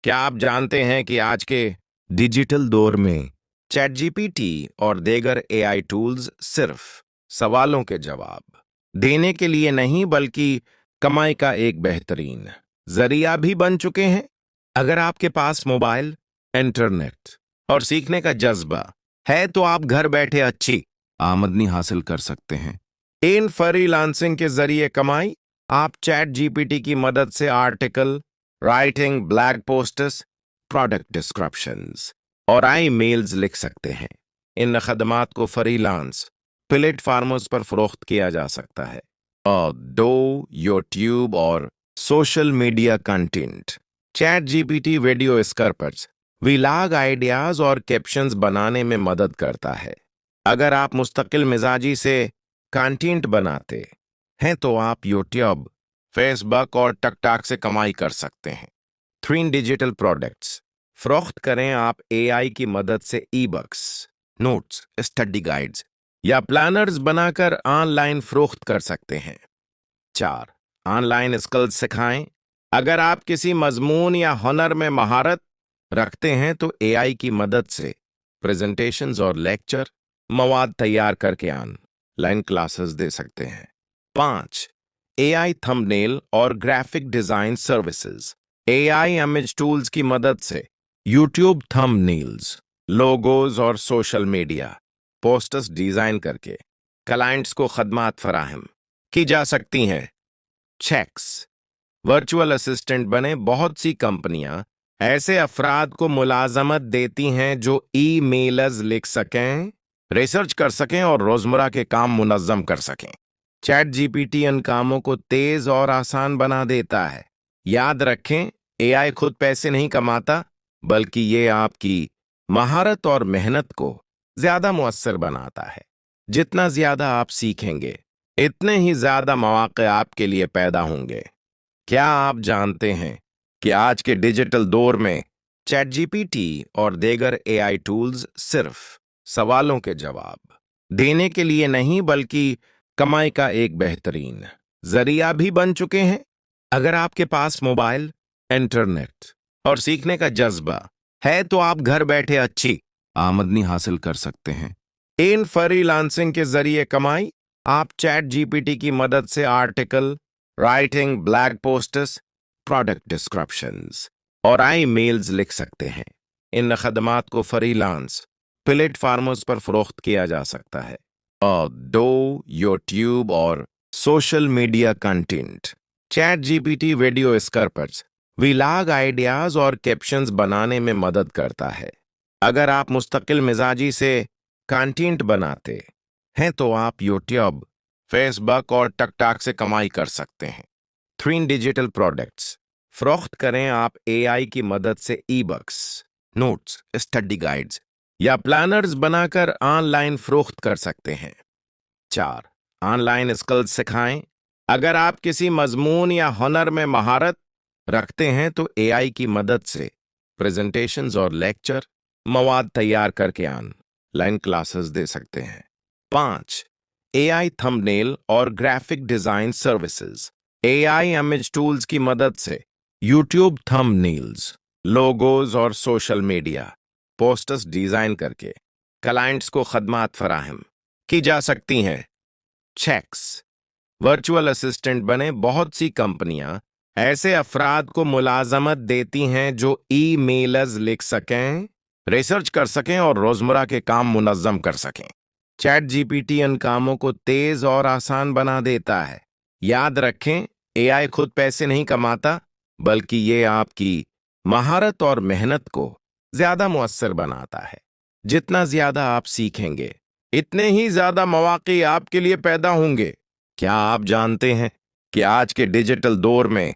क्या आप जानते हैं कि आज के डिजिटल दौर में चैट जीपीटी और दीगर एआई टूल्स सिर्फ सवालों के जवाब देने के लिए नहीं बल्कि कमाई का एक बेहतरीन जरिया भी बन चुके हैं। अगर आपके पास मोबाइल, इंटरनेट और सीखने का जज्बा है तो आप घर बैठे अच्छी आमदनी हासिल कर सकते हैं। इन फ्रीलांसिंग के जरिए कमाई। आप चैट जीपीटी की मदद से article writing, blog posts, product descriptions और आई मेल्स लिख सकते हैं। इन खदमात को फ्रीलांस प्लेटफार्मों पर फरोख्त किया जा सकता है और यूट्यूब और social media content. Chat GPT video scrapers, vlog ideas और कैप्शंस बनाने में मदद करता है। अगर आप मुस्तकिल मिजाजी से कंटेंट बनाते हैं तो आप यूट्यूब, फेसबुक और टिकटॉक से कमाई कर सकते हैं। 3 डिजिटल प्रोडक्ट्स फरोख्त करें। आप एआई की मदद से e books, notes, study guides या प्लानर्स बनाकर ऑनलाइन फरोख्त कर सकते हैं। 4 ऑनलाइन स्किल्स सिखाएं। अगर आप किसी मजमून या हुनर में महारत रखते हैं तो एआई की मदद से प्रेजेंटेशंस और लेक्चर मवाद तैयार करके ऑनलाइन क्लासेस दे सकते हैं। 5 एआई थंबनेल और graphic design services. AI image tools की मदद से यूट्यूब थंबनेल्स, लोगोज और सोशल मीडिया पोस्टर्स डिजाइन करके क्लाइंट्स को खदमात फराहम की जा सकती हैं। चेक्स वर्चुअल असिस्टेंट बने। बहुत सी कंपनियां ऐसे अफराद को मुलाजमत देती हैं जो ई मेलर्स लिख सकें, रिसर्च कर सकें और रोजमर्रा के काम मुनज्जम कर सकें। चैट जीपीटी इन कामों को तेज और आसान बना देता है। याद रखें, एआई खुद पैसे नहीं कमाता बल्कि ये आपकी महारत और मेहनत को ज्यादा मुअस्सर बनाता है। जितना ज्यादा आप सीखेंगे इतने ही ज्यादा मौके आपके लिए पैदा होंगे। क्या आप जानते हैं कि आज के डिजिटल दौर में चैट जीपीटी और दीगर एआई टूल्स सिर्फ सवालों के जवाब देने के लिए नहीं बल्कि कमाई का एक बेहतरीन जरिया भी बन चुके हैं। अगर आपके पास मोबाइल, इंटरनेट और सीखने का जज्बा है तो आप घर बैठे अच्छी आमदनी हासिल कर सकते हैं। इन फ्रीलांसिंग के जरिए कमाई। आप चैट जीपीटी की मदद से article writing, blog posts, product descriptions और आई मेल्स लिख सकते हैं। इन खदमात को फ्रीलांस प्लेटफार्मों पर फरोख्त किया जा सकता है और यूट्यूब और social media content. Chat GPT video scrapers, vlog ideas और कैप्शंस बनाने में मदद करता है। अगर आप मुस्तकिल मिजाजी से कंटेंट बनाते हैं तो आप यूट्यूब, फेसबुक और टिकटॉक से कमाई कर सकते हैं। 3 डिजिटल प्रोडक्ट्स फरोख्त करें। आप एआई की मदद से e books, notes, study guides या प्लानर्स बनाकर ऑनलाइन फरोख्त कर सकते हैं। 4 ऑनलाइन स्किल्स सिखाएं। अगर आप किसी मजमून या हुनर में महारत रखते हैं तो एआई की मदद से प्रेजेंटेशंस और लेक्चर मवाद तैयार करके ऑनलाइन क्लासेस दे सकते हैं। 5 एआई थंबनेल और graphic design services. AI image tools की मदद से यूट्यूब थंबनेल्स, लोगोज और सोशल मीडिया पोस्टर्स डिजाइन करके क्लाइंट्स को खदमात फराहम की जा सकती हैं। चेक्स वर्चुअल असिस्टेंट बने। बहुत सी कंपनियां ऐसे अफराद को मुलाजमत देती हैं जो ई मेलर्स लिख सकें, रिसर्च कर सकें और रोजमर्रा के काम मुनज्जम कर सकें। चैट जीपीटी इन कामों को तेज और आसान बना देता है। याद रखें, एआई खुद पैसे नहीं कमाता बल्कि ये आपकी महारत और मेहनत को ज्यादा मुअस्सर बनाता है। जितना ज्यादा आप सीखेंगे इतने ही ज्यादा मौके आपके लिए पैदा होंगे। क्या आप जानते हैं कि आज के डिजिटल दौर में